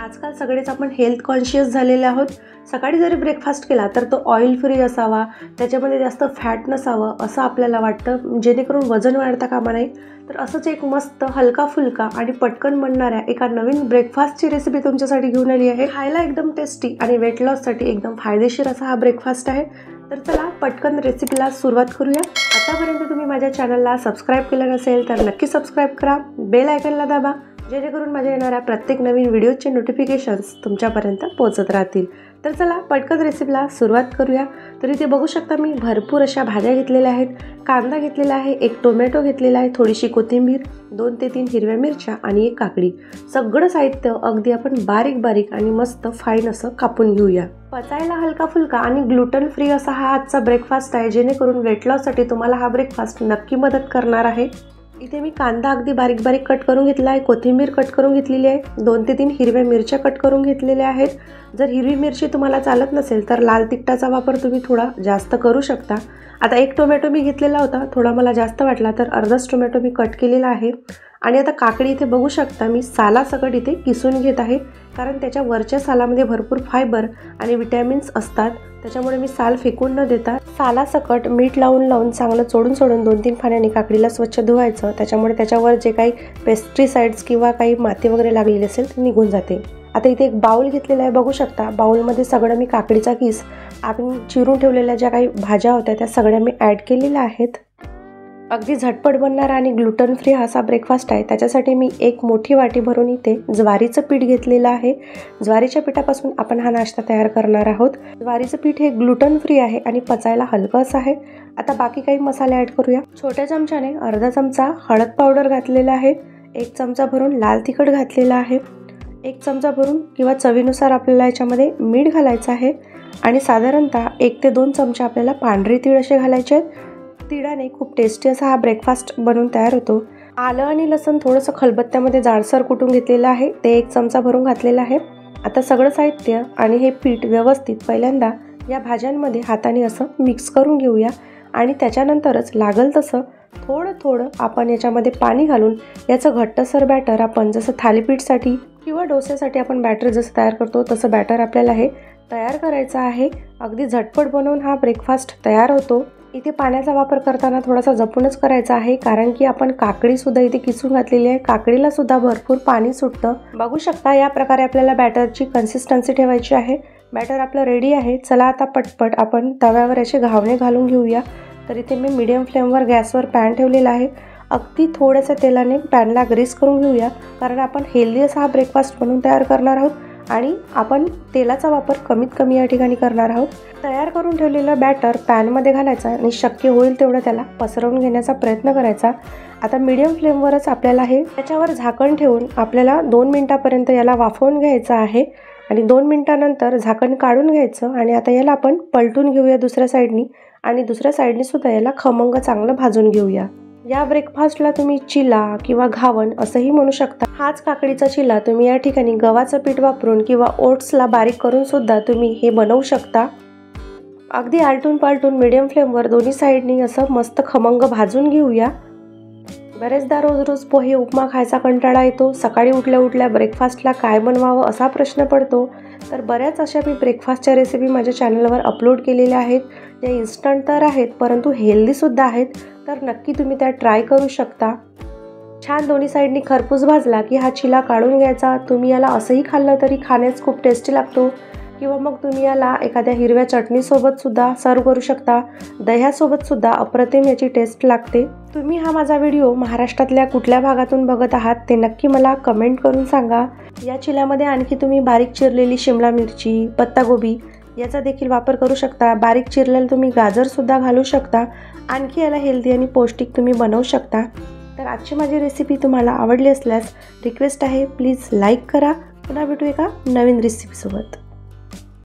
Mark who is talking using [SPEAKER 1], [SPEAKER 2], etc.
[SPEAKER 1] आजकाल सगळेच आपण हेल्थ कॉन्शियस झालेले आहोत। सकाळी जरी ब्रेकफास्ट केला तर तो ऑइल फ्री असावा, त्याच्यामध्ये जास्त फॅट नसावं असं आपल्याला वाटतं, जेणेकरून वजन वाढता कामा नये। तर असंच एक मस्त हलका फुलका आणि पटकन बनणाऱ्या एका नवीन ब्रेकफास्टची रेसिपी तुमच्यासाठी घेऊन आली आहे। खायला एकदम टेस्टी आणि वेट लॉससाठी एकदम फायदेशीर असा हा ब्रेकफास्ट आहे। तर चला पटकन रेसिपीला सुरुवात करूया। आतापर्यंत तुम्ही माझ्या चॅनलला सबस्क्राइब केलं नसेल तर नक्की सबस्क्राइब करा, बेल आयकॉनला दाबा, जेणेकरून माझ्या येणाऱ्या प्रत्येक नवीन व्हिडिओचे नोटिफिकेशन्स तुमच्यापर्यंत पोहोचत राहतील। तर चला पटकन रेसिपीला सुरुवात करूया। तर इथे बघू शकता मी भरपूर अशा भाज्या घेतलेल्या आहेत। कांदा घेतलेला आहे, एक टोमॅटो घेतलेला आहे, थोडीशी कोथिंबीर, 2 ते 3 हिरव्या मिरच्या आणि एक काकडी। सगळं साहित्य अगदी आपण बारीक बारीक आणि मस्त फाईन असं कापून घेऊया। पचायला हलका फुलका आणि ग्लुटन फ्री असा हा आजचा ब्रेकफास्ट आहे, जेणेकरून वेट लॉससाठी तुम्हाला हा ब्रेकफास्ट नक्की मदत करणार आहे। इथे मी कांदा अगदी बारीक बारीक कट करून घेतला आहे, कोथिंबीर कट करून घेतलेली आहे, 2 ते 3 हिरव्या मिरच्या कट करून घेतलेल्या आहेत। जर हिरवी मिरची तुम्हाला चालत नसेल तर लाल तिखटाचा वापर तुम्ही थोडा जास्त करू शकता। आता एक टोमॅटो मी घेतलेला होता, थोडा मला जास्त वाटला तर अर्धाच टोमॅटो मी कट केलेला आहे। आणि आता काकडी इथे बघू शकता मी सालासकट इथे किसून घेत आहे, कारण त्याच्या वरच्या सालामध्ये भरपूर फायबर आणि विटॅमिन्स असतात, त्याच्यामुळे मी साल फेकून न देता सालासकट मीठ लावून चांगलं चोडून 2-3 पाण्याने काकडीला स्वच्छ धुवायचं, त्याच्यामुळे त्याच्यावर जे काही पेस्ट्रीसाइड्स किंवा काही माती वगैरे लागलेली असेल ती निघून जाते। आता इथे एक बाउल घेतलेला आहे, बघू शकता बाउलमध्ये सगळं मी काकडीचा किस आपण चिरून ठेवलेल्या ज्या काही भाज्या होत्या त्या सगळ्या मी ॲड केलेल्या आहेत। अगदी झटपट बनणारा आणि ग्लुटन फ्री असा ब्रेकफास्ट आहे, त्याच्यासाठी मी एक मोठी वाटी भरून इथे ज्वारीचं पीठ घेतलेलं आहे। ज्वारीच्या पिठापासून आपण हा नाश्ता तयार करणार आहोत। ज्वारीचं पीठ हे ग्लुटन फ्री आहे आणि पचायला हलकं असं आहे। आता बाकी काही मसाले ॲड करूया। छोट्या चमच्याने अर्धा चमचा हळद पावडर घातलेला आहे, 1 चमचा भरून लाल तिखट घातलेला आहे, 1 चमचा भरून किंवा चवीनुसार आपल्याला याच्यामध्ये मीठ घालायचं आहे आणि साधारणतः 1 ते 2 चमचे आपल्याला पांढरे तीळ असे घालायचे आहेत। तिळाने खूप टेस्टी असा हा ब्रेकफास्ट बनवून तयार होतो। आलं आणि लसूण थोडंसं खलबत्त्यामध्ये जाडसर कुटून घेतलेलं आहे, ते 1 चमचा भरून घातलेलं आहे। आता सगळं साहित्य आणि हे पीठ व्यवस्थित पहिल्यांदा या भाज्यांमध्ये हाताने असं मिक्स करून घेऊया आणि त्याच्यानंतरच लागल तसं थोडं आपण याच्यामध्ये पाणी घालून याचं घट्टसर बॅटर आपण जसं थालीपीठसाठी किंवा डोस्यासाठी आपण बॅटर जसं तयार करतो तसं बॅटर आपल्याला हे तयार करायचं आहे। अगदी झटपट बनवून हा ब्रेकफास्ट तयार होतो। इथे पाण्याचा वापर करताना थोडासा जपूनच करायचा आहे, कारण की आपण काकडी सुद्धा इथे किसून घातलेली आहे, काकडीला सुद्धा भरपूर पाणी सुटतं। बघू शकता या प्रकारे आपल्याला बॅटरची कन्सिस्टन्सी ठेवायची आहे। बॅटर आपलं रेडी आहे। चला आता पटपट आपण तव्यावर असे घावणे घालून घेऊया। तर इथे मी मीडियम फ्लेमवर गॅसवर पॅन ठेवलेला आहे। अगदी थोड्याशा तेलाने पॅनला ग्रीस करून घेऊया, कारण आपण हेल्दी असा हा ब्रेकफास्ट बनवून तयार करणार आहोत आणि आपण तेलाचा वापर कमीत कमी या ठिकाणी करणार आहोत। तयार करून ठेवलेलं बॅटर पॅनमध्ये घालायचं आणि शक्य होईल तेवढं त्याला पसरवून घेण्याचा प्रयत्न करायचा। आता मीडियम फ्लेमवरच आपल्याला हे त्याच्यावर झाकण ठेवून आपल्याला 2 मिनिटापर्यंत याला वाफवून घ्यायचं आहे आणि 2 मिनिटानंतर झाकण काढून घ्यायचं आणि आता याला आपण पलटून घेऊया दुसऱ्या साईडनी आणि दुसऱ्या साईडनी सुद्धा याला खमंग चांगलं भाजून घेऊया। या ब्रेकफास्टला तुम्ही चिला किंवा घावण असंही म्हणू शकता। हाच काकडीचा चिला तुम्ही या ठिकाणी गव्हाचं पीठ वापरून किंवा ओट्सला बारीक करून सुद्धा तुम्ही हे बनवू शकता। अगदी आलटून पालटून मीडियम फ्लेमवर दोन्ही साईडनी असं मस्त खमंग भाजून घेऊया। बरेचदा रोज पोहे उपमा खायचा कंटाळा येतो, सकाळी उठल्या ब्रेकफास्टला काय बनवावं असा प्रश्न पडतो। तर बऱ्याच अशा मी ब्रेकफास्टच्या रेसिपी माझ्या चॅनलवर अपलोड केलेल्या आहेत, ज्या इन्स्टंट तर आहेत परंतु हेल्दीसुद्धा आहेत, तर नक्की तुम्ही त्या ट्राय करू शकता। छान दोन्ही साईडनी खरपूस भाजला की हा चिला काढून घ्यायचा। तुम्ही याला असंही खाल्लं तरी खाण्यास खूप टेस्टी लागतो, किंवा मग तुम्ही याला एखाद्या हिरव्या चटणीसोबत सुद्धा सर्व करू शकता, दह्यासोबत सुद्धा अप्रतिम याची टेस्ट लागते। तुम्ही हा माझा व्हिडिओ महाराष्ट्रातल्या कुठल्या भागातून बघत आहात ते नक्की मला कमेंट करून सांगा। या चिल्यामध्ये आणखी तुम्ही बारीक चिरलेली शिमला मिरची, पत्तागोबी याचा देखील वापर करू शकता। बारीक चिरलेलं तुम्ही गाजरसुद्धा घालू शकता, आणखी याला हेल्दी आणि पौष्टिक तुम्ही बनवू शकता। तर आजची माझी रेसिपी तुम्हाला आवडली असल्यास रिक्वेस्ट आहे, प्लीज लाईक करा। पुन्हा भेटू एका नवीन रेसिपीसोबत।